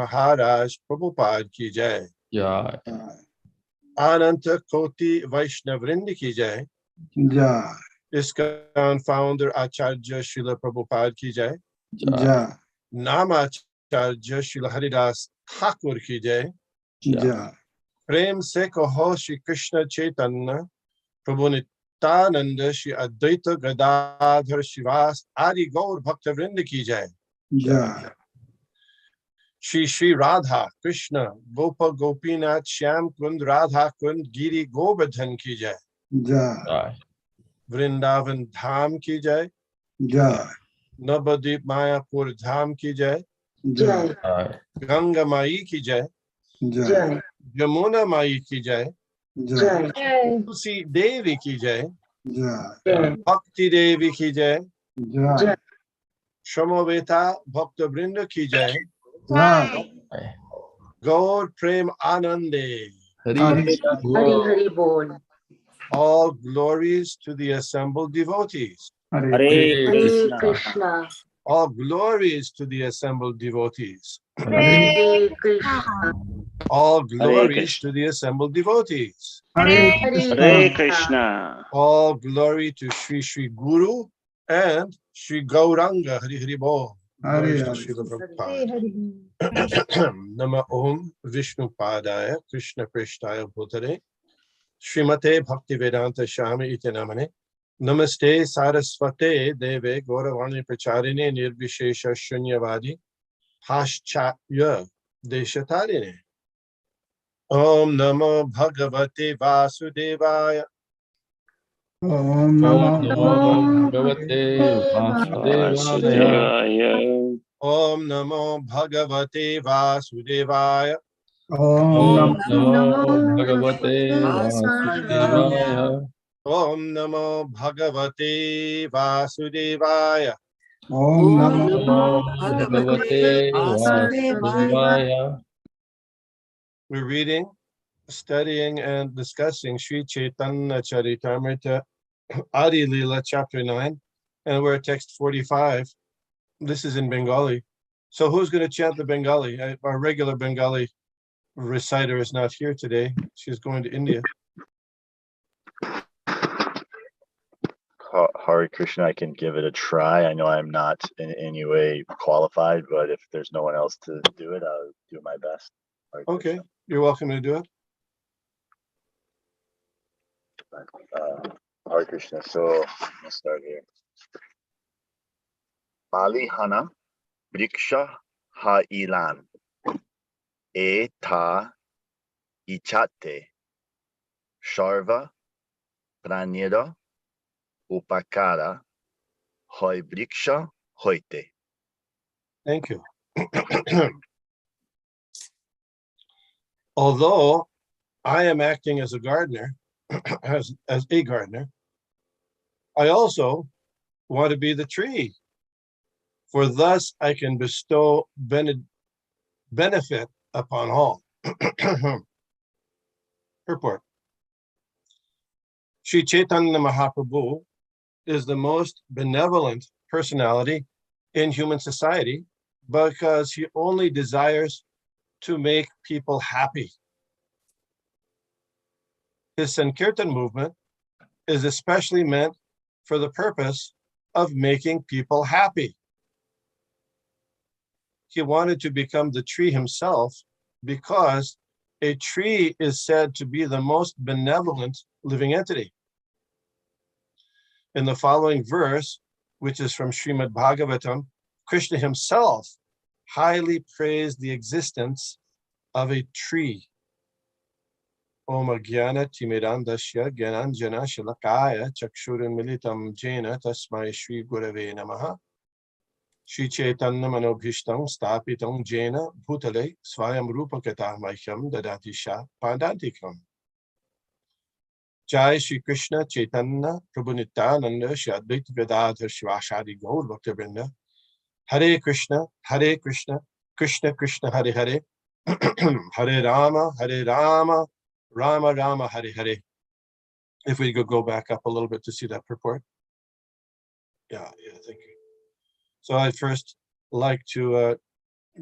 Maharaj Prabhupada ki jai. Jai. Ananta Koti Vaishnav Vrind ki jai. Jai. ISKCON founder Acharya Srila Prabhupada ki jai. Jai. Namacharya Srila Haridas Thakur ki jai. Jai. Prem se kaho Shri Krishna Chaitanya Prabhu Nityananda Shri Advaita Gadadhar Shivas Adi Gaur Bhakta Vrinda ki jai. Jai. Shri Shri Radha Krishna Gopa Gopinath Shyam Kund Radha Kund Giri Govardhan ki jai. Jai. Jai. Vrindavan Dham ki jai. Jai. Navadip Mayapur Dham ki jai. Jai. Jai. Ganga Mai ki jai. Jai. Yamuna Mai ki jai. Jai. Tulsi Devi ki jai. Jai. Bhakti Devi ki jai. Jai. Shramaveta Bhakta Vrinda ki jai. Jai. Gaur Prem Anande. Hari Hari Bol. All glories to the assembled devotees. Hare Hare Krishna. Krishna. All glories to the assembled devotees. Hare Krishna. All glories Krishna. to the assembled devotees. Hare Hare Krishna. All glory to Sri Sri Guru and Sri Gauranga. Hari Hari Bol. Glories to Srila Prabhupada. Nama Om Vishnu Padaya Krishna Prishtaya Bhutare Srimate Bhaktivedanta Shami Iti Namane Namaste Saraswate Deve Gauravani Pracharine Nirvishesha Shunyavadi Paschatya Deshatarine. Om Namo Bhagavate Vasudevaya. Om Namo Namo Bhagavate Vasudevaya. Vasudevaya. Om Namo Bhagavate Vasudevaya. Om Namo Bhagavate Vasudevaya. Om Namo Bhagavate Vasudevaya. Om Namo Bhagavate Vasudevaya. We're reading, studying, and discussing Sri Caitanya Caritamrita Adi Lila, chapter 9, and we're at text 45. This is in Bengali. So who's going to chant the Bengali? Our regular Bengali reciter is not here today. She's going to India. Hare Krishna, I can give it a try. I know I'm not in any way qualified, but if there's no one else to do it, I'll do my best. Hare Okay, Krishna. you're welcome to do it. Hare Krishna. So let's start here. Malihana Briksha Ha Ilan Eta Ichate Sharva Pranira Upakara Hoi Briksha Hoite. Thank you. Although I am acting as a gardener, as a gardener, I also want to be the tree, for thus I can bestow benefit upon all. Purport. Sri Chaitanya Mahaprabhu is the most benevolent personality in human society because he only desires to make people happy. His Sankirtan movement is especially meant for the purpose of making people happy. He wanted to become the tree himself because a tree is said to be the most benevolent living entity. In the following verse, which is from Srimad Bhagavatam, Krishna himself highly praised the existence of a tree. Om Jnana Timirandasya Gyananjana Shalakaya Chakshuran Militam Jena Tasmai Shri Gurave Namaha Shri Chaitanya Manobhishtam Stapitam Jena Bhutale Swayam Rupa Katamahyam Dadati Sha Padantikam. Jai Shri Krishna Chaitanya Prabhu Nityananda Shri Advaita Gadadhar Shivashadi Gaur Bhaktivinoda. Hare Krishna, Krishna Krishna, Hare Hare, Hare Rama, Rama Rama, Hare Hare. If we could go back up a little bit to see that purport. Yeah, thank you. So I'd first like to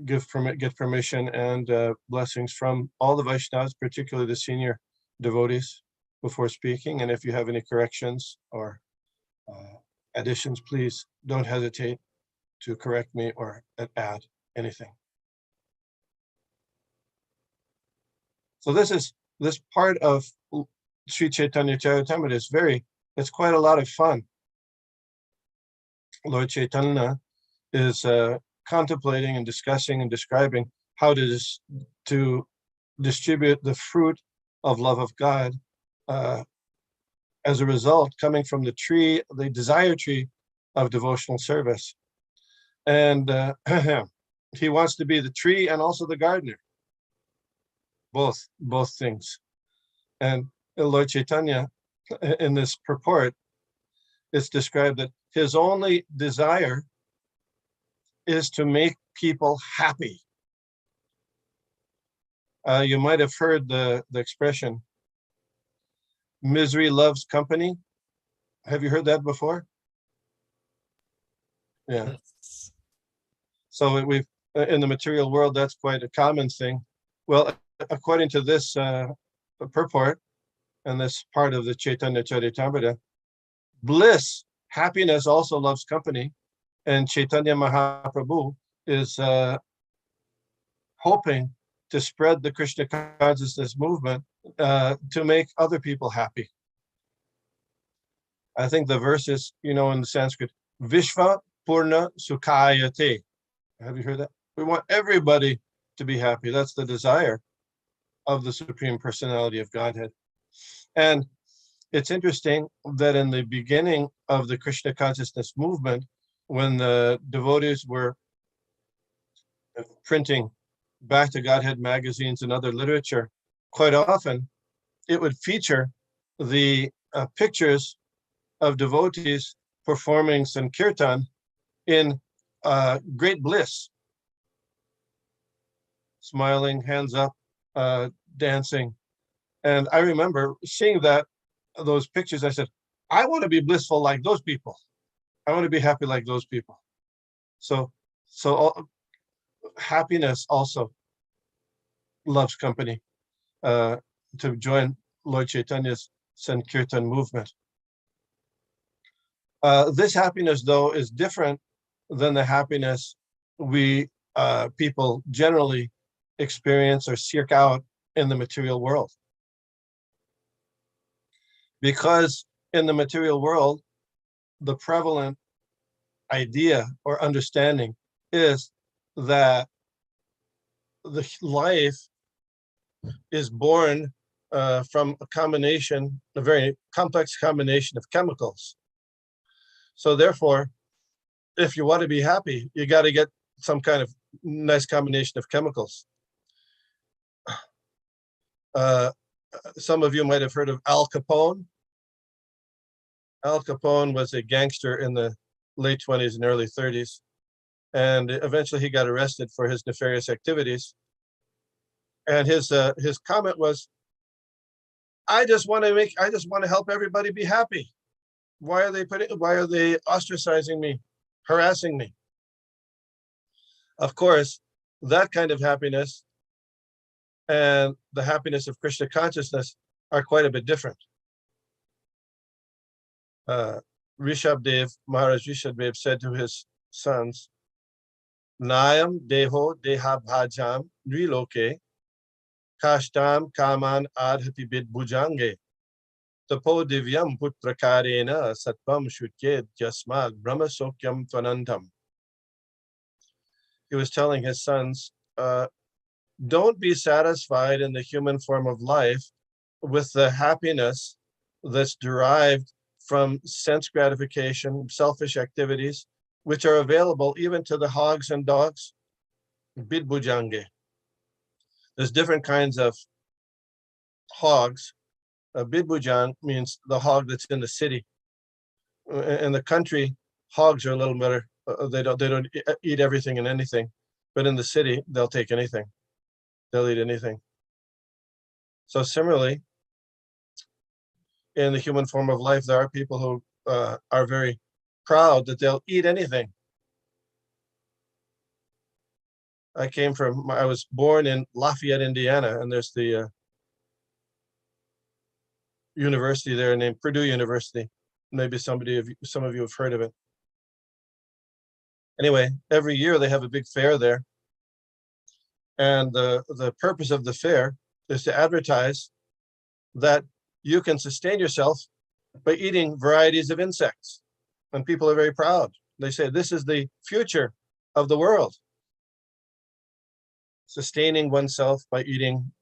get permission and blessings from all the Vaishnavas, particularly the senior devotees, before speaking. And if you have any corrections or additions, please don't hesitate to correct me or add anything. So this part of Sri Caitanya Caritamrita is it's quite a lot of fun. Lord Chaitanya is contemplating and discussing and describing how to distribute the fruit of love of God as a result coming from the desire tree of devotional service. And he wants to be the tree and also the gardener, both things. And Lord Chaitanya, in this purport, it's described that his only desire is to make people happy. You might have heard the expression, misery loves company. Have you heard that before? Yeah. So we've in the material world, that's quite a common thing. Well, according to this purport and this part of the Caitanya Caritamrita, bliss, happiness also loves company. And Chaitanya Mahaprabhu is hoping to spread the Krishna consciousness movement to make other people happy. I think the verse is, in the Sanskrit, Vishva Purna Sukhayate. Have you heard that? We want everybody to be happy. That's the desire of the Supreme Personality of Godhead. And it's interesting that in the beginning of the Krishna consciousness movement, when the devotees were printing Back to Godhead magazines and other literature, quite often it would feature the pictures of devotees performing Sankirtan in great bliss, smiling, hands up, dancing. And I remember seeing those pictures. I said, I want to be blissful like those people. I want to be happy like those people. So happiness also loves company to join Lord Chaitanya's Sankirtan movement. This happiness, though, is different than the happiness we people generally experience or seek out in the material world. Because in the material world, the prevalent idea or understanding is that the life is born from a very complex combination of chemicals. So therefore, if you want to be happy, you got to get some kind of nice combination of chemicals. Some of you might have heard of Al Capone. Al Capone was a gangster in the late 20s and early 30s. And eventually he got arrested for his nefarious activities. And his comment was, I just want to help everybody be happy. Why are they ostracizing me, harassing me? Of course, that kind of happiness and the happiness of Krishna consciousness are quite a bit different. Maharaj Rishabdev said to his sons, Nayam deho deha bhajam nriloke kashtam kaman adhati bid bhujange tapo divyam putrakarena satvam shutyed yasmad brahma sokyam tvanandam. He was telling his sons, don't be satisfied in the human form of life with the happiness that's derived from sense gratification, selfish activities, which are available even to the hogs and dogs. Bidbujange. There's different kinds of hogs. Bidbujang means the hog that's in the city. In the country, hogs are a little better. They don't eat everything and anything, but in the city, they'll take anything. They'll eat anything. So similarly, in the human form of life, there are people who are very proud that they'll eat anything. I was born in Lafayette, Indiana, and there's the university there named Purdue University. Maybe some of you have heard of it. Anyway, every year they have a big fair there. And the purpose of the fair is to advertise that you can sustain yourself by eating varieties of insects. And people are very proud. They say this is the future of the world. Sustaining oneself by eating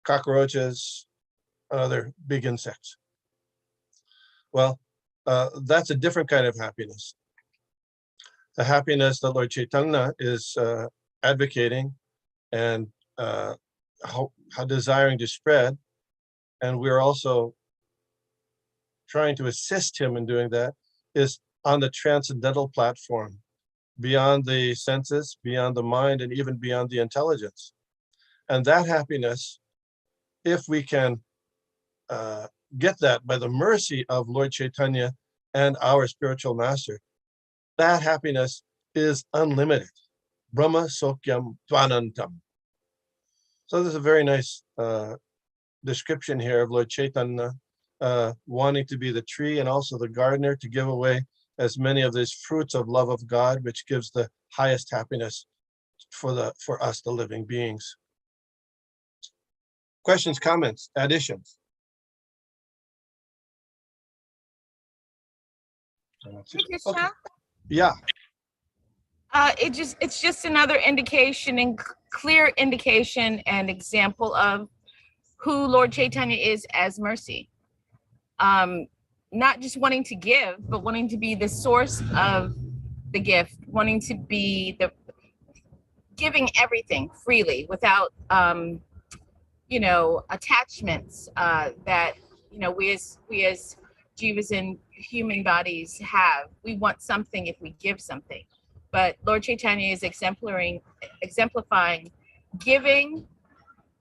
cockroaches and other big insects. Well, that's a different kind of happiness. The happiness that Lord Caitanya is advocating and how desiring to spread. And we're also trying to assist him in doing that, is on the transcendental platform, beyond the senses, beyond the mind, and even beyond the intelligence. And that happiness, if we can get that by the mercy of Lord Caitanya and our spiritual master, that happiness is unlimited. Brahma Sokyam Tvanantam. So there's a very nice description here of Lord Caitanya wanting to be the tree and also the gardener, to give away as many of these fruits of love of God, which gives the highest happiness for us, the living beings. Questions, comments, additions? Okay. Yeah. It's just another indication and clear indication and example of who Lord Caitanya is as mercy. Not just wanting to give, but wanting to be the source of the gift, wanting to be the giving everything freely without attachments that we as jivas in human bodies have. We want something if we give something, but Lord Caitanya is exemplifying giving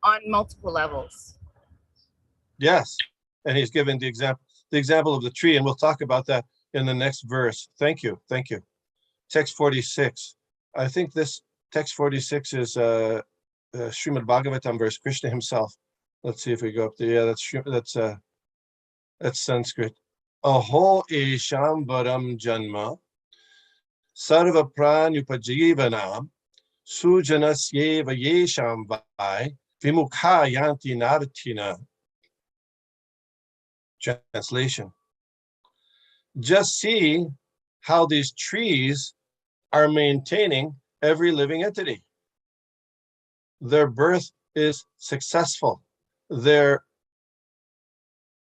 on multiple levels. Yes, and he's given the example of the tree, and we'll talk about that in the next verse. Thank you. Text 46. I think this text 46 is Srimad Bhagavatam verse, Krishna himself. Let's see if we go up there. Yeah, that's Sanskrit. Aho esham varam janma sarva pranupajivanam sujanasyeva yesham vai vimukha yanti nartina. Translation. Just see how these trees are maintaining every living entity. Their birth is successful. Their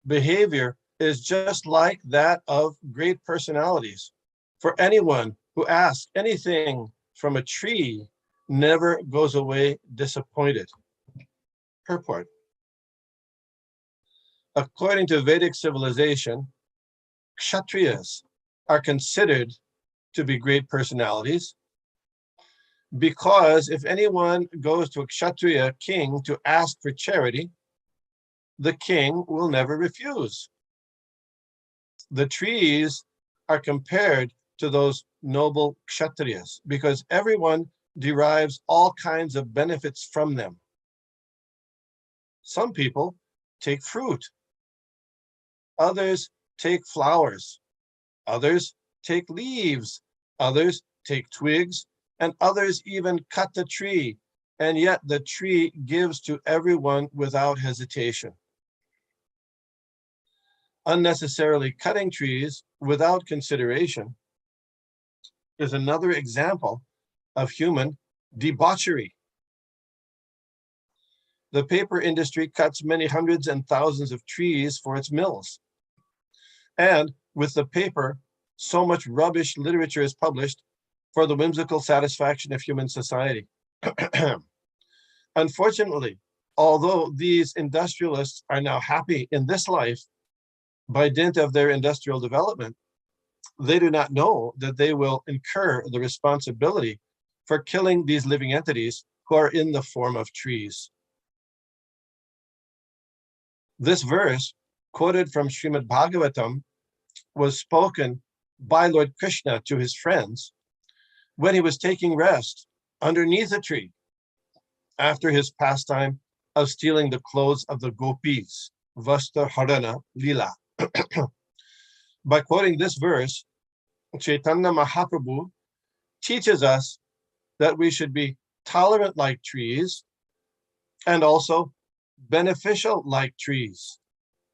behavior is just like that of great personalities. For anyone who asks anything from a tree never goes away disappointed. Purport. According to Vedic civilization, Kshatriyas are considered to be great personalities because if anyone goes to a Kshatriya king to ask for charity, the king will never refuse. The trees are compared to those noble Kshatriyas because everyone derives all kinds of benefits from them. Some people take fruit. Others take flowers. Others take leaves. Others take twigs. And others even cut the tree. And yet the tree gives to everyone without hesitation. Unnecessarily cutting trees without consideration is another example of human debauchery. The paper industry cuts many hundreds and thousands of trees for its mills. And with the paper, so much rubbish literature is published for the whimsical satisfaction of human society. Unfortunately, although these industrialists are now happy in this life by dint of their industrial development, they do not know that they will incur the responsibility for killing these living entities who are in the form of trees. This verse, quoted from Srimad Bhagavatam, was spoken by Lord Krishna to his friends when he was taking rest underneath a tree after his pastime of stealing the clothes of the gopis, Vastra Harana Lila. By quoting this verse, Chaitanya Mahaprabhu teaches us that we should be tolerant like trees and also beneficial like trees,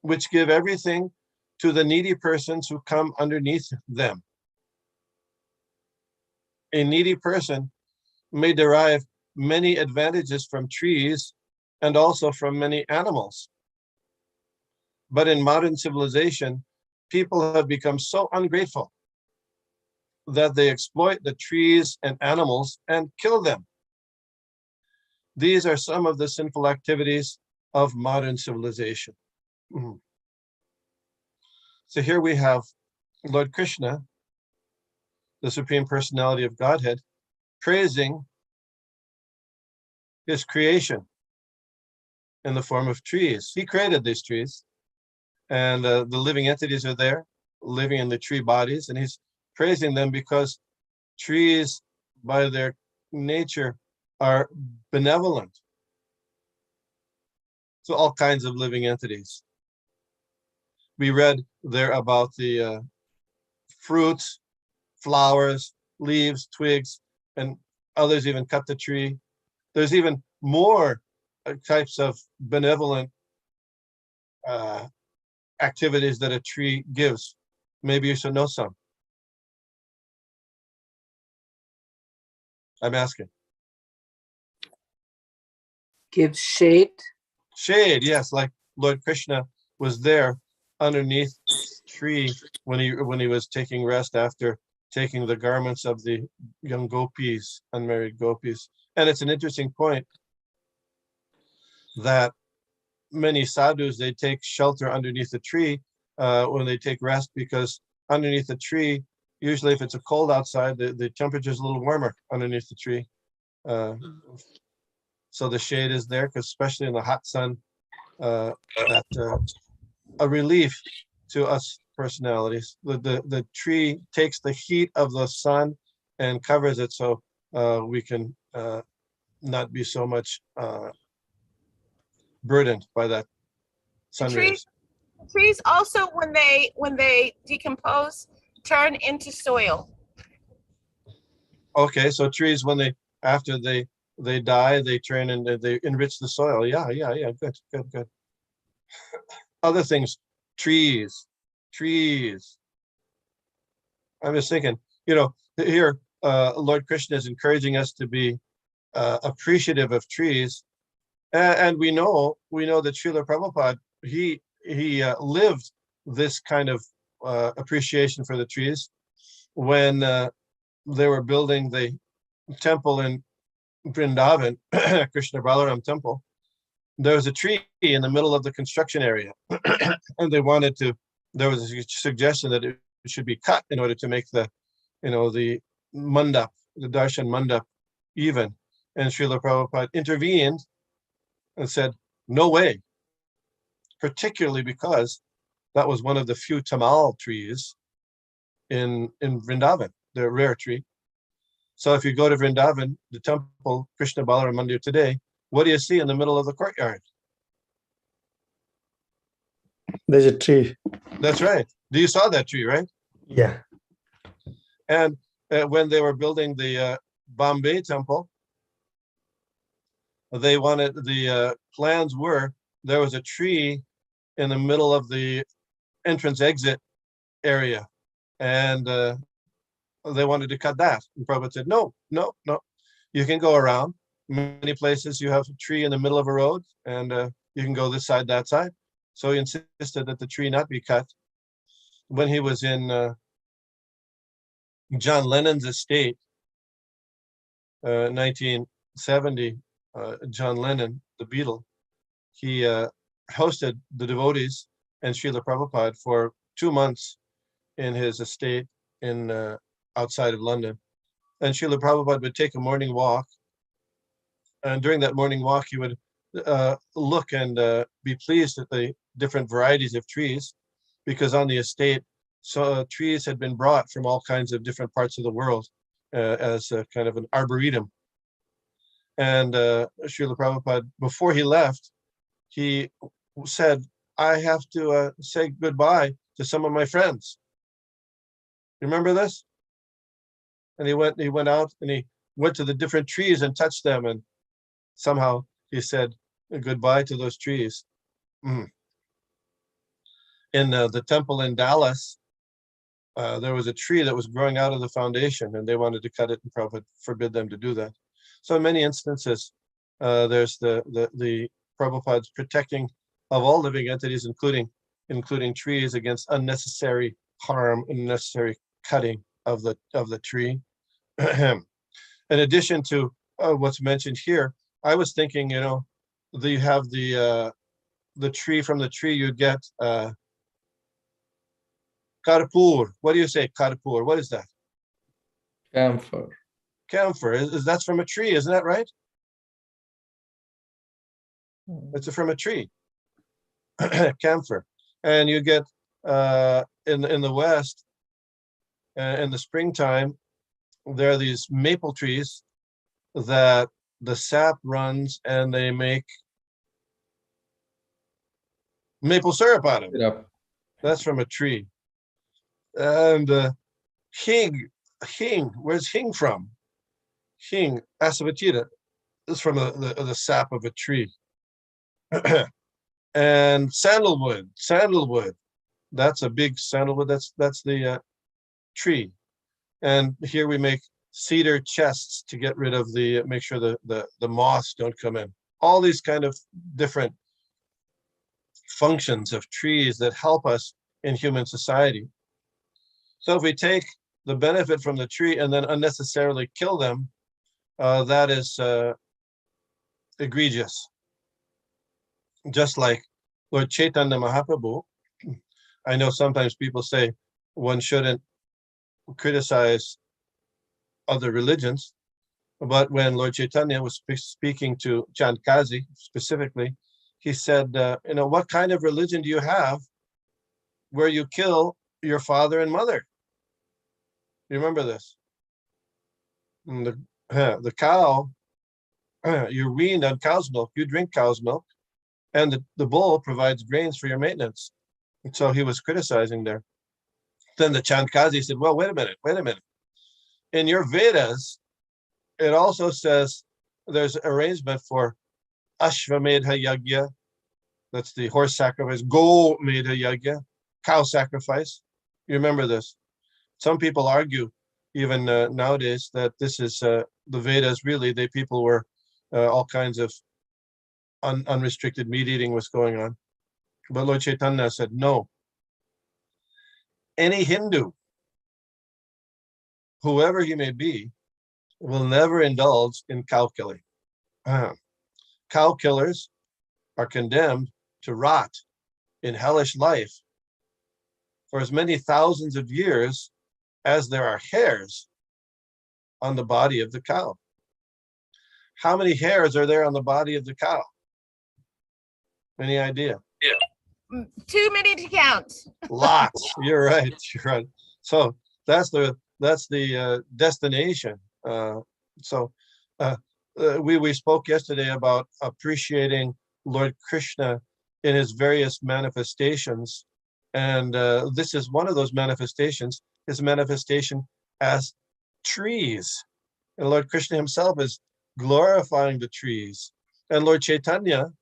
which give everything to the needy persons who come underneath them. A needy person may derive many advantages from trees and also from many animals. But in modern civilization, people have become so ungrateful that they exploit the trees and animals and kill them. These are some of the sinful activities of modern civilization. So here we have Lord Krishna, the Supreme Personality of Godhead, praising his creation in the form of trees. He created these trees, and the living entities are there, living in the tree bodies, and he's praising them because trees, by their nature, are benevolent. So all kinds of living entities. We read there about the fruits, flowers, leaves, twigs, and others even cut the tree. There's even more types of benevolent activities that a tree gives. Maybe you should know some. I'm asking. Gives shade. Shade, yes, like Lord Krishna was there underneath tree when he was taking rest after taking the garments of the young gopis, unmarried gopis. And it's an interesting point that many sadhus, they take shelter underneath the tree when they take rest, because underneath the tree, usually if it's a cold outside, the temperature is a little warmer underneath the tree. So the shade is there, because especially in the hot sun, a relief to us personalities. The tree takes the heat of the sun and covers it, so we can not be so much burdened by that sun rays. Trees also, when they decompose, turn into soil. Okay, so trees, when after they die, they turn and they enrich the soil. Yeah, good. Other things, trees. I'm just thinking, here Lord Krishna is encouraging us to be appreciative of trees, and we know that Srila Prabhupada, he lived this kind of appreciation for the trees when they were building the temple in Vrindavan, Krishna Balaram temple. There was a tree in the middle of the construction area, and there was a suggestion that it should be cut in order to make the mandap, the darshan mandap, even. And Srila Prabhupada intervened and said, no way, particularly because that was one of the few tamal trees in Vrindavan, the rare tree. So if you go to Vrindavan, the temple, Krishna Balaram Mandir today, what do you see in the middle of the courtyard? There's a tree. That's right. You saw that tree, right? Yeah. And when they were building the Bombay temple, they wanted, the plans were, there was a tree in the middle of the entrance exit area, and they wanted to cut that. And Prabhupada said, no, you can go around. Many places you have a tree in the middle of a road, and you can go this side, that side. So he insisted that the tree not be cut. When he was in John Lennon's estate, 1970, John Lennon, the Beatle, he hosted the devotees and Srila Prabhupada for 2 months in his estate in outside of London. And Srila Prabhupada would take a morning walk. And during that morning walk, he would look and be pleased at the different varieties of trees, because on the estate, trees had been brought from all kinds of different parts of the world as a kind of an arboretum. And Srila Prabhupada, before he left, he said, I have to say goodbye to some of my friends. Remember this? And he went out and he went to the different trees and touched them, and somehow he said goodbye to those trees. In the temple in Dallas, there was a tree that was growing out of the foundation, and they wanted to cut it, and Prabhupada forbid them to do that. So in many instances, there's the Prabhupada's protecting of all living entities, including trees, against unnecessary harm, unnecessary cutting of the tree. In addition to what's mentioned here, I was thinking, you have the tree. From the tree you get karpur. What do you say, karpur? What is that? Camphor. Camphor. That's from a tree, isn't that right? It's from a tree. Camphor. And you get in the West, in the springtime, there are these maple trees that the sap runs and they make maple syrup out of it. Syrup. That's from a tree. And hing, where's hing from? Hing, asavatida, is from the sap of a tree. And sandalwood, that's a big sandalwood, that's the tree. And here we make cedar chests to get rid of make sure the moths don't come in. All these kind of different functions of trees that help us in human society. So if we take the benefit from the tree and then unnecessarily kill them, that is egregious. Just like Lord Caitanya Mahaprabhu, I know sometimes people say one shouldn't criticize other religions, but when Lord Chaitanya was speaking to Chandkazi specifically, he said, what kind of religion do you have where you kill your father and mother? You remember this? The cow, you're weaned on cow's milk, you drink cow's milk, and the bull provides grains for your maintenance. And so he was criticizing there. Then the Chandkazi said, well, wait a minute. In your Vedas, it also says there's arrangement for Ashvamedha Yagya, that's the horse sacrifice, Go Medha Yagya, cow sacrifice. You remember this? Some people argue, even nowadays, that this is the Vedas. Really, people were all kinds of unrestricted meat eating was going on. But Lord Chaitanya said, no. Any Hindu, whoever he may be, will never indulge in cow killing. Cow killers are condemned to rot in hellish life for as many thousands of years as there are hairs on the body of the cow. How many hairs are there on the body of the cow? Any idea? Yeah. Too many to count. Lots. You're right. So that's the destination. We spoke yesterday about appreciating Lord Krishna in his various manifestations, and this is one of those manifestations. His manifestation as trees, and Lord Krishna himself is glorifying the trees. And Lord Chaitanya,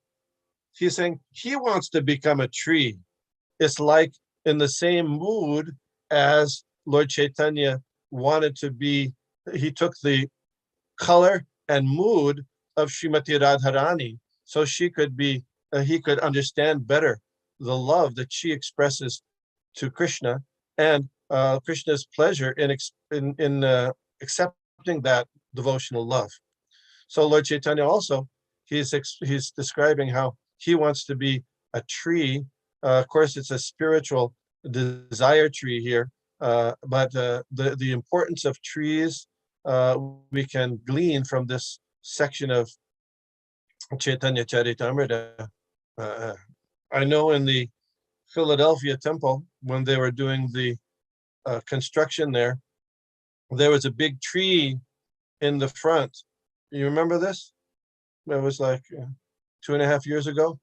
he's saying he wants to become a tree. It's like in the same mood as Lord Chaitanya wanted to be. He took the color and mood of Srimati Radharani, so she could be, he could understand better the love that she expresses to Krishna, and Krishna's pleasure in accepting that devotional love. So Lord Chaitanya also, he's describing how he wants to be a tree. Of course, it's a spiritual desire tree here, but the importance of trees we can glean from this section of Caitanya Caritamrita. I know in the Philadelphia temple, when they were doing the construction there was a big tree in the front. You remember this? It was like 2.5 years ago.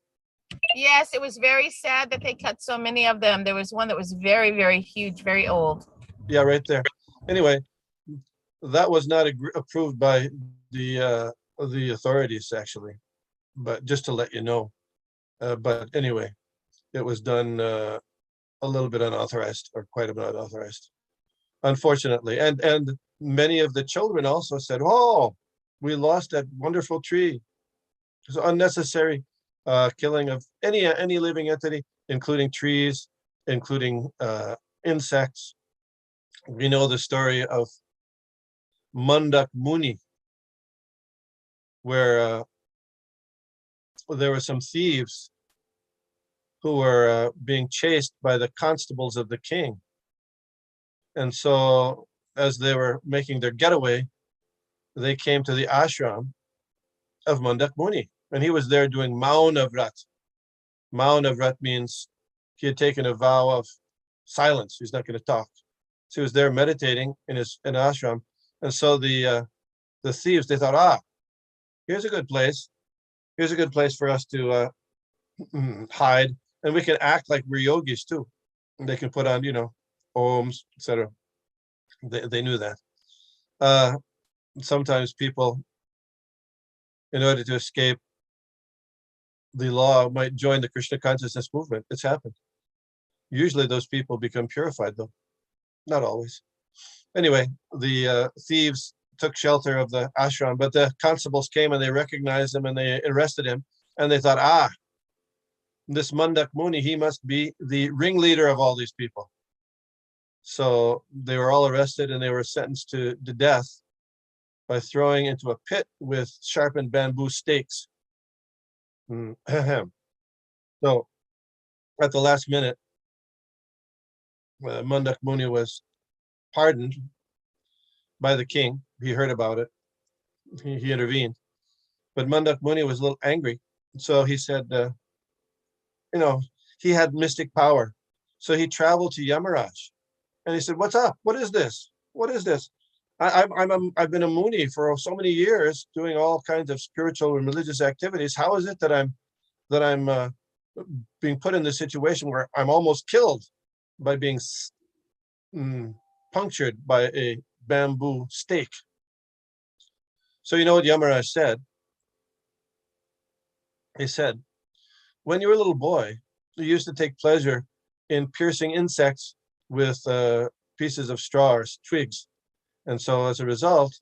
Yes, it was very sad that they cut so many of them. There was one that was very, very huge, very old. Yeah, right there. Anyway, that was not approved by the authorities actually, but just to let you know. But anyway, it was done a little bit unauthorized, or quite a bit unauthorized, unfortunately. And many of the children also said, "Oh, we lost that wonderful tree." It's unnecessary killing of any living entity, including trees, including insects. We know the story of Mandak Muni, where there were some thieves who were being chased by the constables of the king. And so as they were making their getaway, they came to the ashram of Mandak Muni, and he was there doing Mauna Vrat. Mauna Vrat means he had taken a vow of silence. He's not going to talk. So he was there meditating in ashram. And so the thieves, they thought, here's a good place. Here's a good place for us to hide, and we can act like we're yogis too. And they can put on, ohms, etc. They knew that. Sometimes people, in order to escape the law, might join the Krishna consciousness movement. It's happened. Usually those people become purified, though. Not always. Anyway, the thieves took shelter of the ashram, but the constables came and they recognized him and they arrested him. And they thought, this Mandak Muni, he must be the ringleader of all these people. So they were all arrested and they were sentenced to death by throwing into a pit with sharpened bamboo stakes. So at the last minute, Mandak Muni was pardoned by the king. He heard about it. He intervened. But Mandak Muni was a little angry. So he said, he had mystic power. So he traveled to Yamaraj and he said, "What's up? What is this? What is this? I've been a Muni for so many years doing all kinds of spiritual and religious activities. How is it that I'm being put in this situation where I'm almost killed by being punctured by a bamboo stake?" So you know what Yamaraj said? He said, "When you were a little boy, you used to take pleasure in piercing insects with pieces of straw or twigs. And so as a result,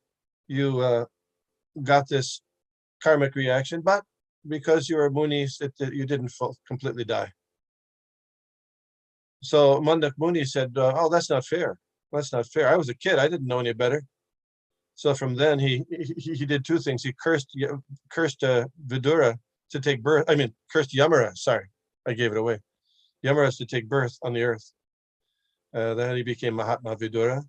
you got this karmic reaction, but because you were Munis, you didn't completely die." So Mandak Muni said, that's not fair. That's not fair. I was a kid. I didn't know any better. So from then he did two things. He cursed Vidura to take birth. Cursed Yamara. Sorry, I gave it away. Yamara is to take birth on the earth. Then he became Mahatma Vidura.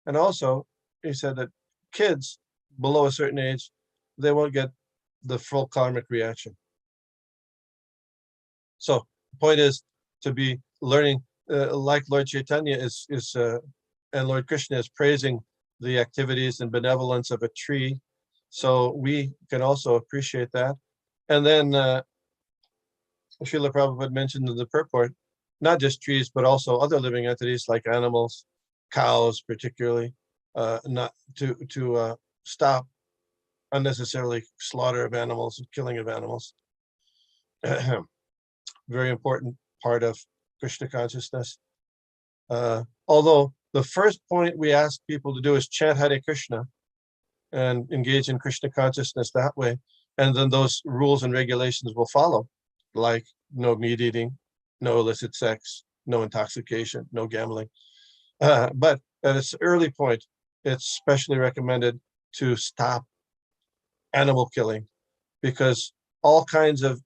And also he said that kids below a certain age, they won't get the full karmic reaction. So the point is to be learning, like Lord Chaitanya and Lord Krishna is praising the activities and benevolence of a tree. So we can also appreciate that. And then Srila Prabhupada mentioned in the purport, not just trees, but also other living entities like animals, cows particularly, not to stop unnecessarily slaughter of animals, killing of animals. Very important part of Krishna consciousness. Although the first point we ask people to do is chant Hare Krishna and engage in Krishna consciousness that way. And then those rules and regulations will follow, like no meat eating, no illicit sex, no intoxication, no gambling. But at its early point, it's specially recommended to stop animal killing, because all kinds of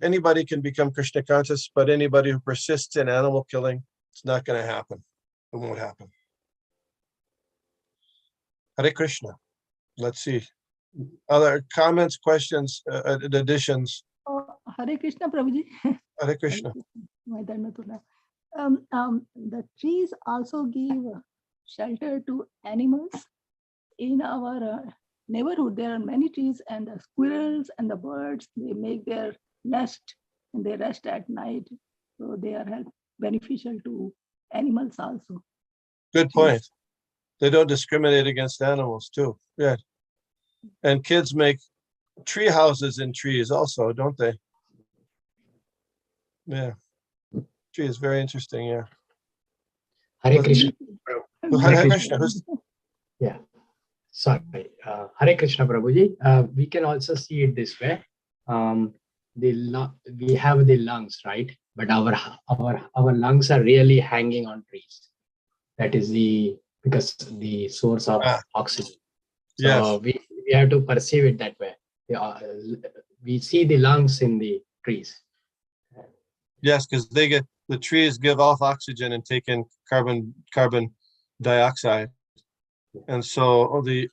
anybody can become Krishna conscious, but anybody who persists in animal killing, it's not going to happen. It won't happen. Hare Krishna. Let's see. Other comments, questions, additions? Hare Krishna, Prabhuji. Hare Krishna. The trees also give shelter to animals in our neighborhood, there are many trees, and the squirrels and the birds, they make their nest and they rest at night. So they are beneficial to animals also. Good point. They don't discriminate against animals too. Yeah. And kids make tree houses in trees also, don't they? Yeah. Tree is very interesting. Yeah. Hare Krishna. Hare Krishna. Yeah. Sorry. Hare Krishna, Prabhuji. We can also see it this way. We have the lungs, right? But our lungs are really hanging on trees. That is because the source of oxygen. So Yes. we have to perceive it that way. We see the lungs in the trees. Yes, because the trees give off oxygen and take in carbon dioxide. And so the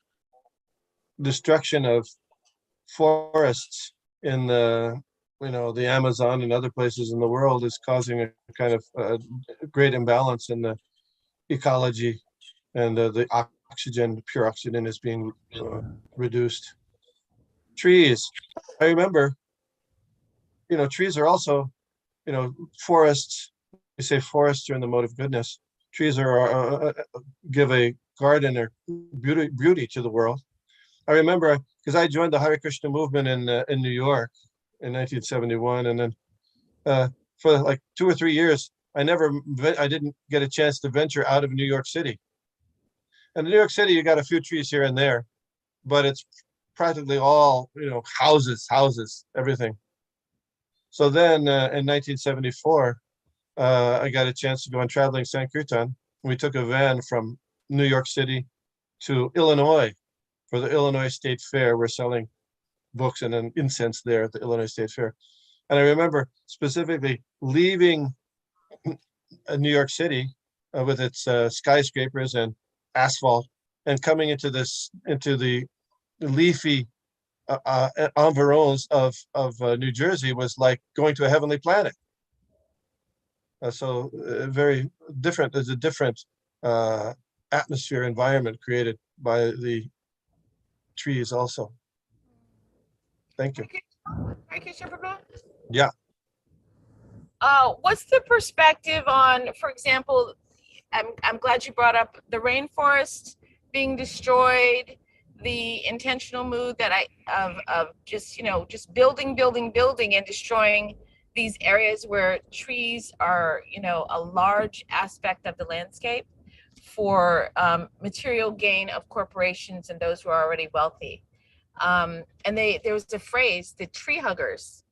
destruction of forests in the Amazon and other places in the world is causing a kind of great imbalance in the ecology, and the pure oxygen is being reduced. Trees, I remember, trees are also, forests. We say forests are in the mode of goodness. Trees give a garden or beauty to the world. I remember because I joined the Hare Krishna movement in New York in 1971, and then for like 2 or 3 years, I didn't get a chance to venture out of New York City. And in New York City, you got a few trees here and there, but it's practically all, houses, everything. So then in 1974, I got a chance to go on traveling Sankirtan. We took a van from New York City to Illinois for the Illinois State Fair. We're selling books and then incense there at the Illinois State Fair. And I remember specifically leaving New York City with its skyscrapers and asphalt, and coming into the leafy environs of New Jersey was like going to a heavenly planet. So very different. There's a different atmosphere environment created by the trees also. Thank you. Hare Krishna, Prabhu. Yeah. What's the perspective on, for example, I'm glad you brought up the rainforest being destroyed, the intentional mood of just building and destroying these areas where trees are, a large aspect of the landscape for material gain of corporations and those who are already wealthy. And there was a phrase, the tree huggers.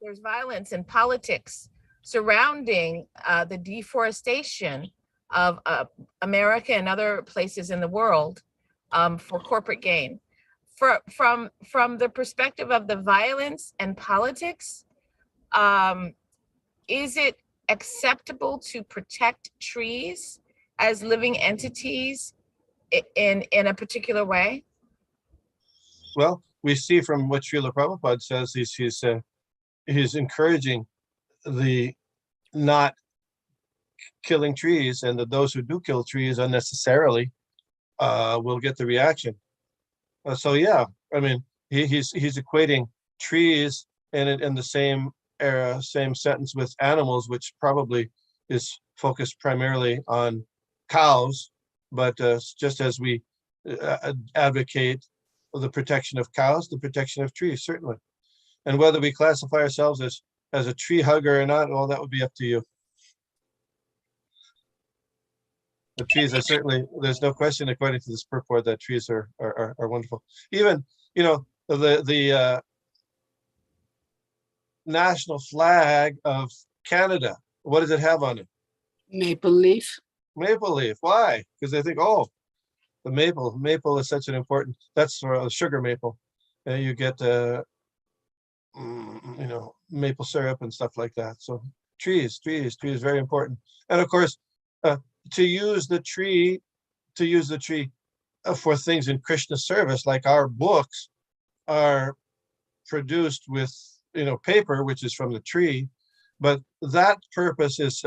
There's violence in politics surrounding the deforestation of America and other places in the world for corporate gain. From the perspective of the violence and politics, is it acceptable to protect trees as living entities in a particular way? Well, we see from what Srila Prabhupada says, he's encouraging the not killing trees, and that those who do kill trees unnecessarily will get the reaction. So yeah, I mean, he's equating trees in the same era, same sentence with animals, which probably is focused primarily on cows, but just as we advocate the protection of cows, the protection of trees, certainly. And whether we classify ourselves as a tree hugger or not, well, that would be up to you. The trees are certainly, there's no question, according to this purport, that trees are wonderful. Even, the national flag of Canada, what does it have on it? Maple leaf. Maple leaf. Why? Because they think, oh, the maple is such an important, that's for sugar maple. You get, maple syrup and stuff like that. So trees, very important. And of course, to use the tree for things in Krishna service, like our books are produced with, paper, which is from the tree, but that purpose is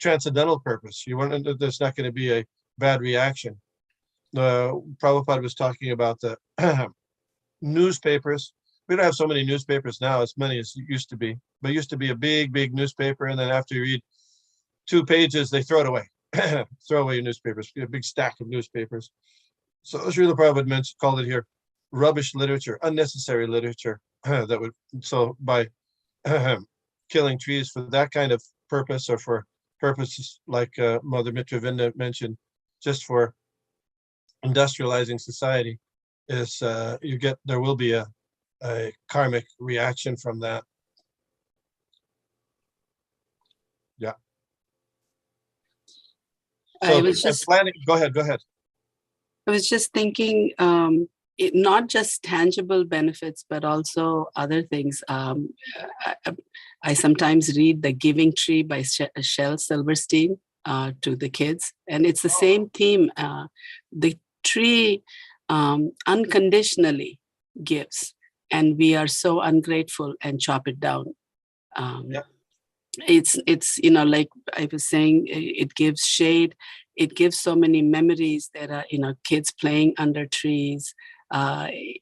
transcendental purpose. There's not going to be a bad reaction. Prabhupada was talking about the newspapers. We don't have so many newspapers now, as many as it used to be. But it used to be a big newspaper, and then after you read 2 pages, they throw it away. Throw away your newspapers. A big stack of newspapers. So Srila Prabhupada called it here rubbish literature, unnecessary literature. That would, so by killing trees for that kind of purpose, or for purposes like Mother Mitravinda mentioned, just for industrializing society, is there will be a karmic reaction from that. Yeah. So I was just planning. Go ahead. I was just thinking, not just tangible benefits, but also other things. I sometimes read The Giving Tree by Shel Silverstein to the kids, and it's the same theme. The tree unconditionally gives, and we are so ungrateful and chop it down. It's like I was saying, it gives shade. It gives so many memories. There are kids playing under trees.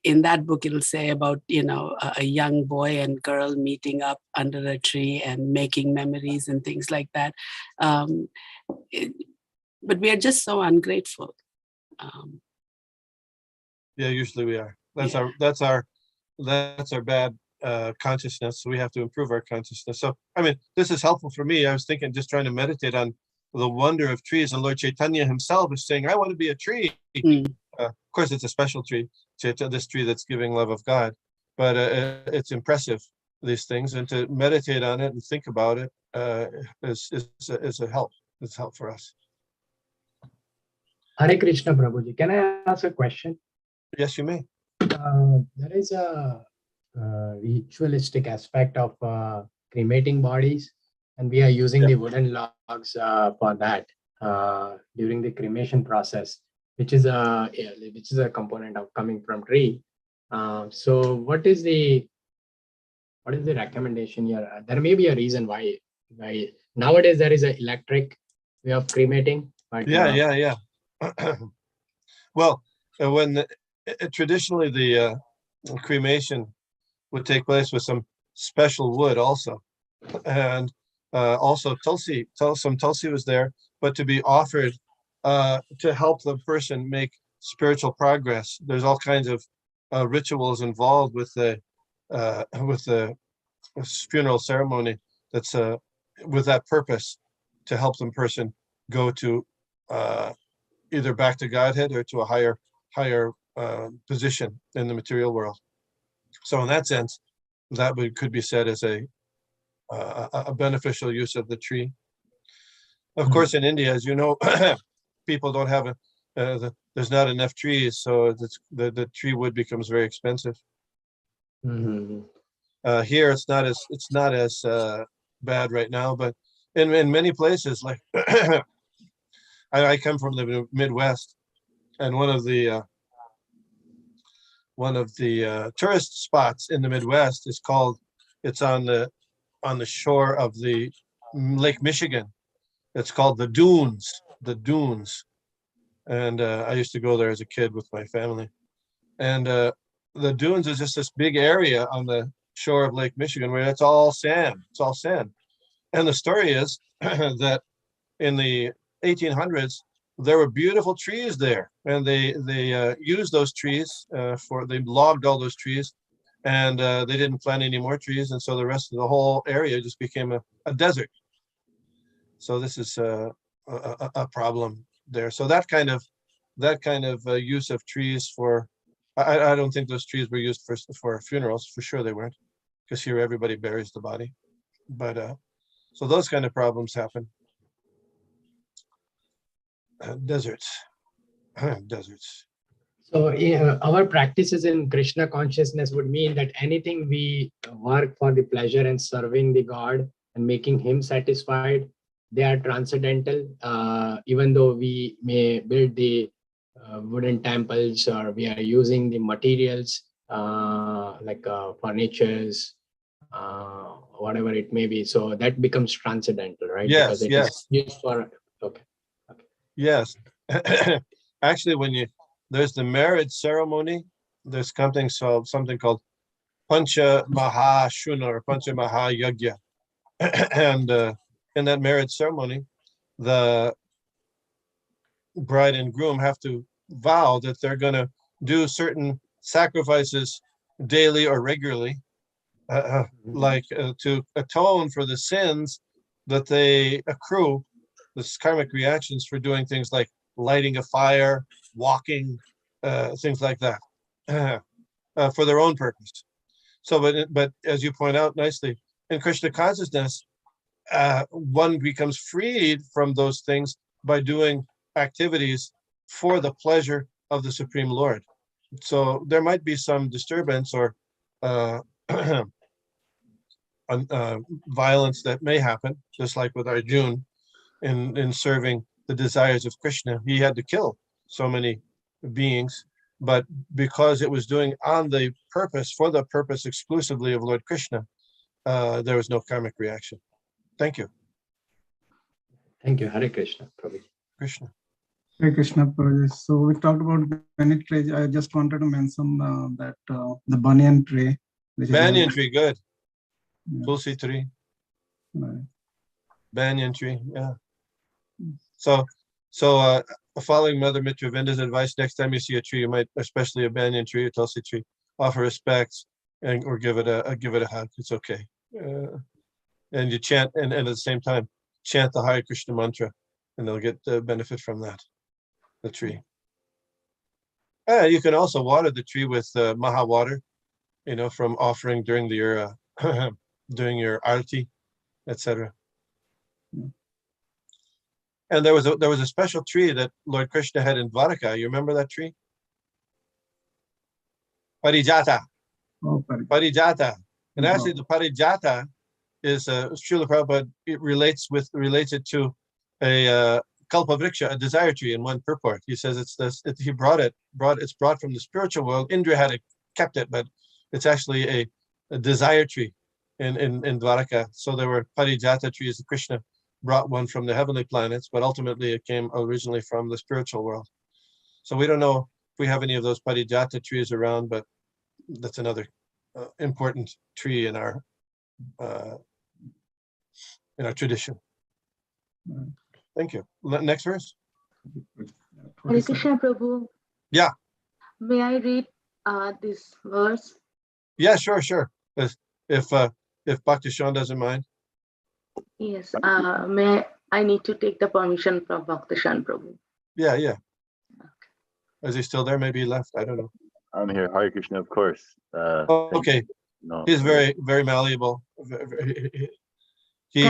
In that book, it'll say about a young boy and girl meeting up under a tree and making memories and things like that. But we are just so ungrateful. Yeah, usually we are. That's our bad consciousness. So we have to improve our consciousness. So I mean, this is helpful for me. I was thinking, just trying to meditate on the wonder of trees, and Lord Chaitanya himself is saying, I want to be a tree. Of course, it's a special tree, this tree that's giving love of God, but it's impressive, these things, and to meditate on it and think about it is a help. It's help for us. Hare Krishna, Prabhuji. Can I ask a question? Yes, you may. There is a ritualistic aspect of cremating bodies, and we are using the wooden logs for that during the cremation process, which is a component of coming from tree. So what is the recommendation here? There may be a reason why nowadays there is an electric way of cremating. But, yeah. Well, when traditionally the cremation would take place with some special wood also, and also some tulsi was there, but to be offered to help the person make spiritual progress. There's all kinds of rituals involved with the funeral ceremony that's with that purpose, to help the person go to either back to Godhead or to a higher position in the material world. So in that sense, that could be said as a beneficial use of the tree. Of course, in India, as you know, people don't have there's not enough trees, so the tree wood becomes very expensive. Here, it's not as bad right now, but in many places, like I come from the Midwest, and one of the tourist spots in the Midwest is called. It's on the shore of the Lake Michigan. It's called the Dunes. The Dunes, and I used to go there as a kid with my family. And the Dunes is just this big area on the shore of Lake Michigan where it's all sand. It's all sand. And the story is that in the 1800s, there were beautiful trees there, and they used those trees they logged all those trees, and they didn't plant any more trees, and so the rest of the whole area just became a desert. So this is a problem there. So that kind of use of trees for, I don't think those trees were used for funerals. For sure they weren't, because here everybody buries the body. But so those kind of problems happen. Deserts. So our practices in Krishna consciousness would mean that anything we work for the pleasure and serving the God and making him satisfied, they are transcendental, even though we may build the wooden temples, or we are using the materials like furnitures, whatever it may be. So that becomes transcendental, right? Yes, because it is used for, okay. Yes. Actually, when There's the marriage ceremony. There's something called Pancha Mahashuna or Pancha Mahayagya. And in that marriage ceremony, the bride and groom have to vow that they're going to do certain sacrifices daily or regularly, like to atone for the sins that they accrue, the karmic reactions for doing things like lighting a fire, walking, things like that, for their own purpose. So, but as you point out nicely, in Krishna consciousness, one becomes freed from those things by doing activities for the pleasure of the Supreme Lord. So there might be some disturbance or violence that may happen, just like with Arjuna in serving the desires of Krishna. He had to kill so many beings, but because it was doing on the purpose, for the purpose exclusively of Lord Krishna, there was no karmic reaction. Thank you. Thank you. Hare Krishna, Prabhuji. Krishna. Hare Krishna, Prabhuji. So we talked about banyan tree. I just wanted to mention that the banyan tree. Which Banyan is tree, good. Yeah. Tulsi tree, Right. banyan tree, yeah. So following Mother Mitra Vinda's advice, next time you see a tree, you might, especially a banyan tree, a tulsi tree, offer respects and or give it a hug. It's okay. And you chant, and at the same time, chant the Hare Krishna mantra, and they'll get the benefit from that, the tree. You can also water the tree with maha water, from offering during your during your arati, etc. And there was a special tree that Lord Krishna had in Dwaraka. You remember that tree? Parijata. Oh, Parijata. And actually, the Parijata is Srila Prabhupada. It relates it to a kalpavriksha, a desire tree, in one purport. He says it's brought from the spiritual world. Indra had kept it, but it's actually a desire tree in Dwaraka. So there were Parijata trees. Krishna brought one from the heavenly planets, but ultimately it came originally from the spiritual world. So we don't know if we have any of those Parijata trees around, but that's another important tree in our tradition. Thank you. Next verse. Hare Krishna, Prabhu. Yeah. May I read this verse? Yeah, sure. If Bhakti Sean doesn't mind. Yes. I need to take the permission from Bhaktishan Prabhu. Yeah. Is he still there? Maybe he left. I don't know. I'm here. Hare Krishna, of course. Okay. No, He's very, very malleable. He's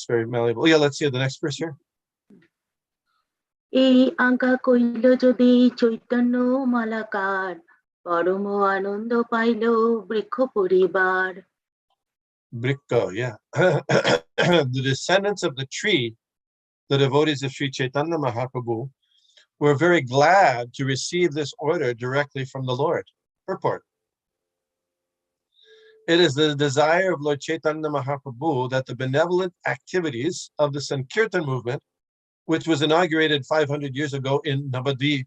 very malleable. Yeah, let's see the next verse here. এই আজ্ঞা কইল যদি চৈতন্য মালাকার পরম আনন্দ pile বৃক্ষ পরিবার. Brikka, yeah. The descendants of the tree, the devotees of Sri Chaitanya Mahaprabhu, were very glad to receive this order directly from the Lord. Purport. It is the desire of Lord Chaitanya Mahaprabhu that the benevolent activities of the Sankirtan movement, which was inaugurated 500 years ago in Navadvip,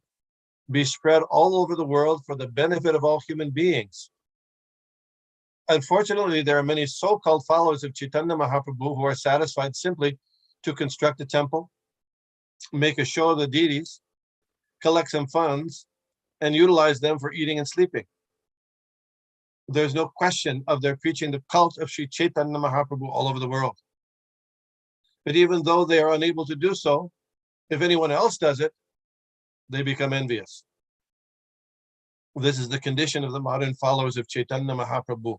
be spread all over the world for the benefit of all human beings. Unfortunately, there are many so-called followers of Chaitanya Mahaprabhu who are satisfied simply to construct a temple, make a show of the deities, collect some funds, and utilize them for eating and sleeping. There's no question of their preaching the cult of Sri Chaitanya Mahaprabhu all over the world. But even though they are unable to do so, if anyone else does it, they become envious. This is the condition of the modern followers of Chaitanya Mahaprabhu.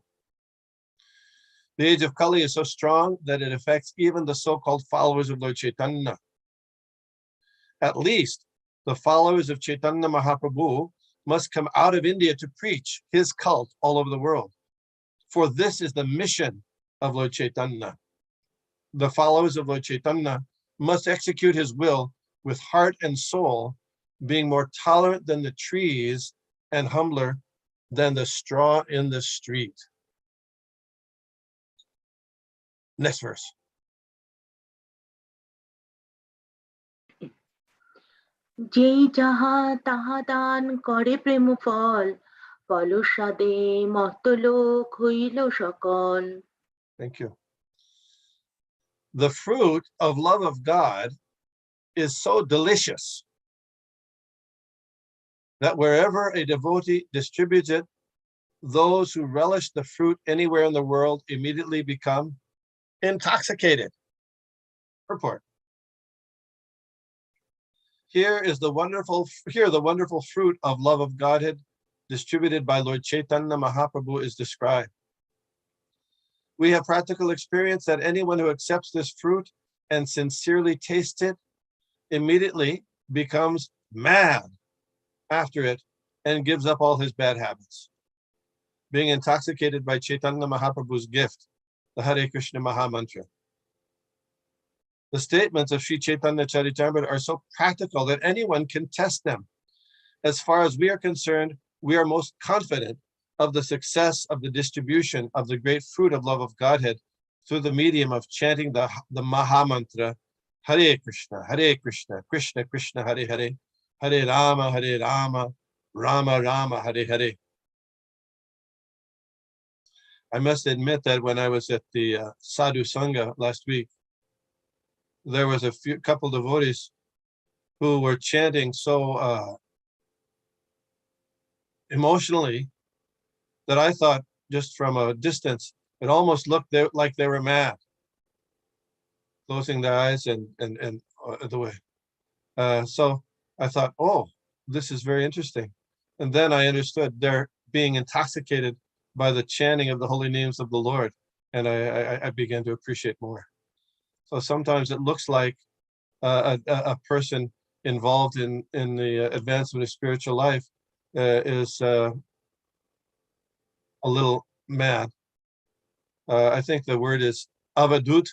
The age of Kali is so strong that it affects even the so-called followers of Lord Chaitanya. At least the followers of Chaitanya Mahaprabhu must come out of India to preach his cult all over the world. For this is the mission of Lord Chaitanya. The followers of Lord Chaitanya must execute his will with heart and soul, being more tolerant than the trees and humbler than the straw in the street. Next verse. যেই যাহা তাহা দান করে প্রেম ফল ফলস্বাদে মর্তলোক হইল সকল। Thank you. The fruit of love of God is so delicious that wherever a devotee distributes it, those who relish the fruit anywhere in the world immediately become intoxicated. Purport. Here the wonderful fruit of love of Godhead distributed by Lord Caitanya Mahaprabhu is described. We have practical experience that anyone who accepts this fruit and sincerely tastes it immediately becomes mad after it and gives up all his bad habits. Being intoxicated by Caitanya Mahaprabhu's gift, the Hare Krishna Maha Mantra. The statements of Sri Caitanya Caritamrita are so practical that anyone can test them. As far as we are concerned, we are most confident of the success of the distribution of the great fruit of love of Godhead through the medium of chanting the Maha Mantra, Hare Krishna, Krishna Krishna, Hare Hare, Hare Rama, Rama Rama, Hare Hare. I must admit that when I was at the Sadhu Sangha last week, there was a couple devotees who were chanting so emotionally that I thought, just from a distance, it almost looked like they were mad, closing their eyes and the way. So I thought, oh, this is very interesting. And then I understood they're being intoxicated by the chanting of the holy names of the Lord, and I began to appreciate more. So sometimes it looks like a person involved in the advancement of spiritual life is a little mad. I think the word is avadut.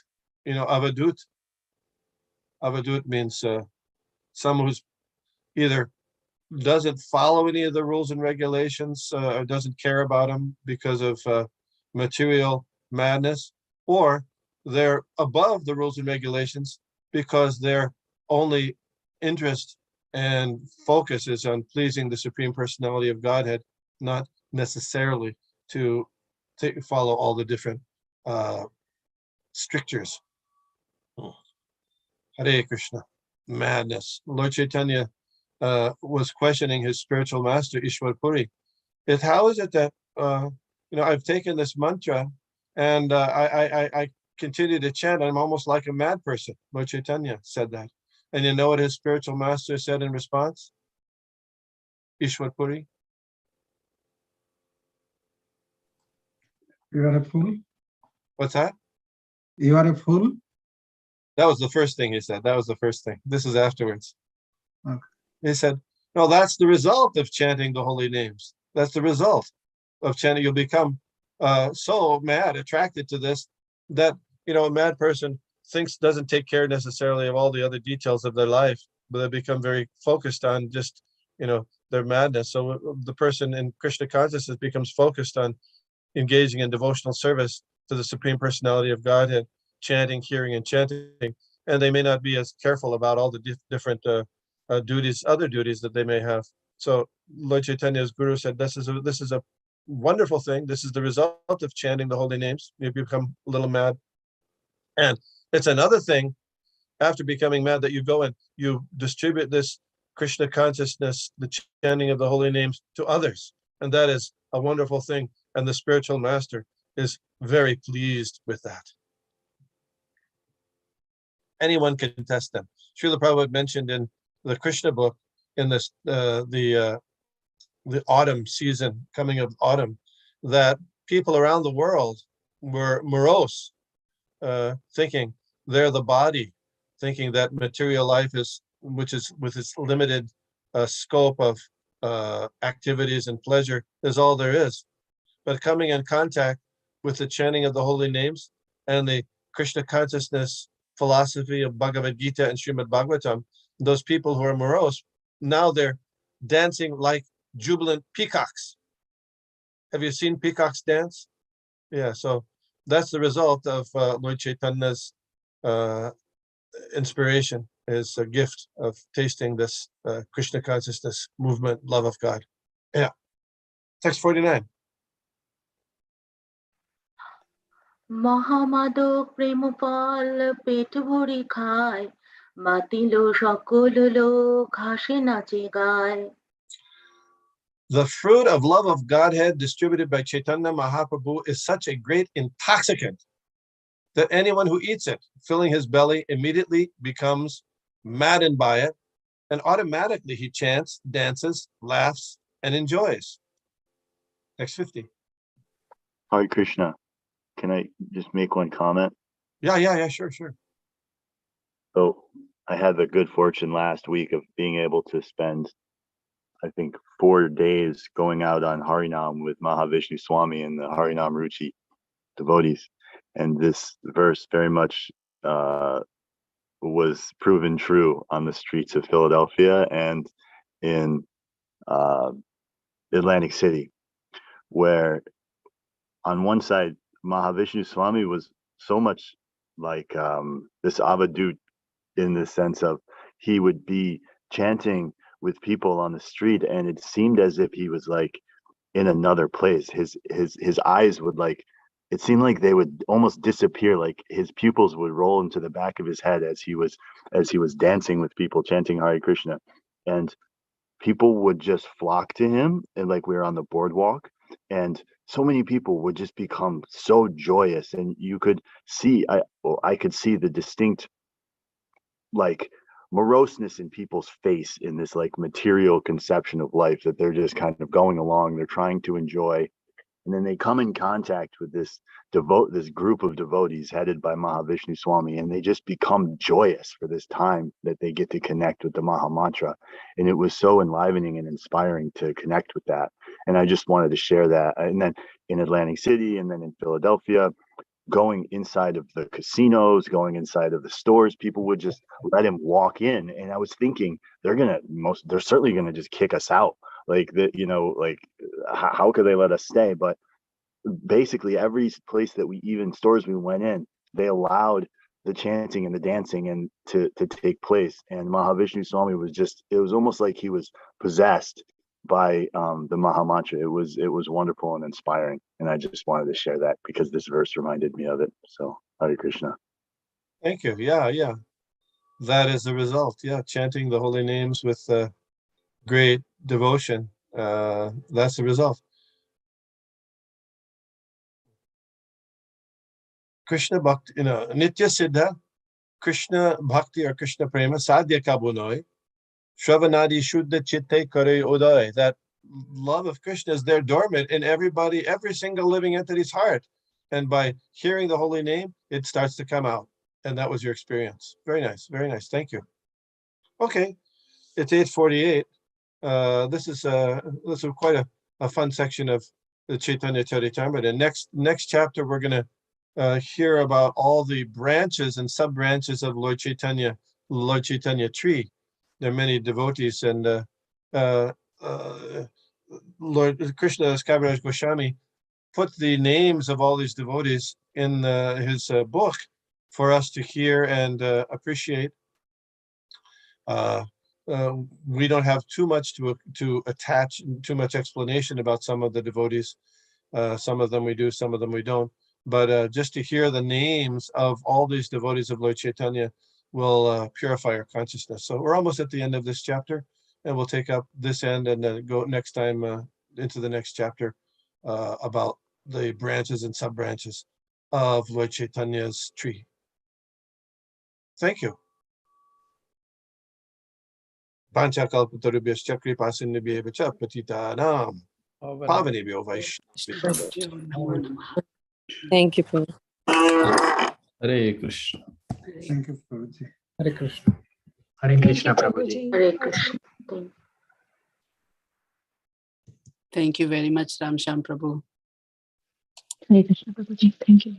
You know, avadut. Avadut means someone who's either doesn't follow any of the rules and regulations or doesn't care about them because of material madness, or they're above the rules and regulations because their only interest and focus is on pleasing the Supreme Personality of Godhead, not necessarily to follow all the different strictures. Hare Krishna, madness. Lord Chaitanya was questioning his spiritual master, Ishwar Puri. How is it that, I've taken this mantra and I continue to chant, I'm almost like a mad person. Lord Chaitanya said that. And you know what his spiritual master said in response? Ishwar Puri. You are a fool. What's that? You are a fool. That was the first thing he said. That was the first thing. This is afterwards. Okay. He said, no, that's the result of chanting the holy names. That's the result of chanting. You'll become so mad, attracted to this, that, a mad person doesn't take care necessarily of all the other details of their life, but they become very focused on just, their madness. So the person in Krishna consciousness becomes focused on engaging in devotional service to the Supreme Personality of Godhead, chanting, hearing, and chanting, and they may not be as careful about all the different other duties that they may have. So Lord Chaitanya's Guru said, this is a wonderful thing. This is the result of chanting the holy names. You become a little mad. And it's another thing, after becoming mad, that you go and you distribute this Krishna consciousness, the chanting of the holy names, to others. And that is a wonderful thing. And the spiritual master is very pleased with that. Anyone can test them. Srila Prabhupada mentioned in the Krishna book, in this the autumn season, coming of autumn, that people around the world were morose, thinking they're the body, thinking that material life which is with its limited scope of activities and pleasure, is all there is. But coming in contact with the chanting of the holy names and the Krishna consciousness philosophy of Bhagavad Gita and Srimad Bhagavatam, those people who are morose, now they're dancing like jubilant peacocks. Have you seen peacocks dance? Yeah, so that's the result of Lord Chaitanya's inspiration his gift of tasting this Krishna consciousness movement, love of God. Yeah. Text 49. মহামাদক প্রেম ফল পেট ভরি খায় মাতিল সকল লোক হাসে নাচে গায় The fruit of love of Godhead distributed by Chaitanya Mahaprabhu is such a great intoxicant that anyone who eats it, filling his belly, immediately becomes maddened by it, and automatically he chants, dances, laughs, and enjoys. Next 50. Hare Krishna. Can I just make one comment? Yeah, sure. So I had the good fortune last week of being able to spend, I think, 4 days going out on Harinam with Mahavishnu Swami and the Harinam Ruchi devotees. And this verse very much was proven true on the streets of Philadelphia and in Atlantic City, where on one side, Mahavishnu Swami was so much like this Avadut in the sense of he would be chanting with people on the street, and it seemed as if he was like in another place. His eyes would it seemed like they would almost disappear, like his pupils would roll into the back of his head as he was dancing with people chanting Hare Krishna, and people would just flock to him, and like we were on the boardwalk, and so many people would just become so joyous, and you could see, I could see the distinct like moroseness in people's face in this like material conception of life, that they're just kind of going along, they're trying to enjoy, and then they come in contact with this group of devotees headed by Mahavishnu Swami, and they just become joyous for this time that they get to connect with the Maha Mantra. And it was so enlivening and inspiring to connect with that. And I just wanted to share that. And then in Atlantic City, and then in Philadelphia, going inside of the casinos, going inside of the stores, people would just let him walk in. And I was thinking, they're certainly gonna just kick us out. Like that, how could they let us stay? But basically every place that stores we went in, they allowed the chanting and the dancing and to take place. And Mahavishnu Swami was it was almost like he was possessed by the Maha Mantra. It was wonderful and inspiring. And I just wanted to share that because this verse reminded me of it. So Hare Krishna. Thank you. Yeah. That is the result. Yeah, chanting the holy names with great devotion. That's the result. Krishna Bhakti, Nitya Siddha, Krishna Bhakti or Krishna Prema, Sadhya Kabunoi, Shravanadi Shuddha Chitte Kare Uday. That love of Krishna is there dormant in every single living entity's heart. And by hearing the holy name, it starts to come out. And that was your experience. Very nice. Thank you. Okay, it's 8:48. This is quite a fun section of the Caitanya Caritamrita. Next chapter, we're going to hear about all the branches and sub-branches of Lord Chaitanya tree. There are many devotees, and Lord Krishnadas Kaviraj Goswami put the names of all these devotees in his book for us to hear and appreciate. We don't have too much to attach too much explanation about some of the devotees. Some of them we do, some of them we don't. But just to hear the names of all these devotees of Lord Chaitanya will purify our consciousness. So we're almost at the end of this chapter, and we'll take up this end and then go next time into the next chapter about the branches and sub-branches of Lord Chaitanya's tree. Thank you. Panchakalpatarubhyascha kripasinubhyeva cha patitanam pavanebhyo vaishnavebhyo. Thank you, Prabhu. Hare Krishna. Thank you, Prabhuji. Hare Krishna. Hare Krishna, Prabhuji. Hare Krishna. Thank you very much, Ramsham Prabhu. Hare Krishna, Prabhuji. Thank you.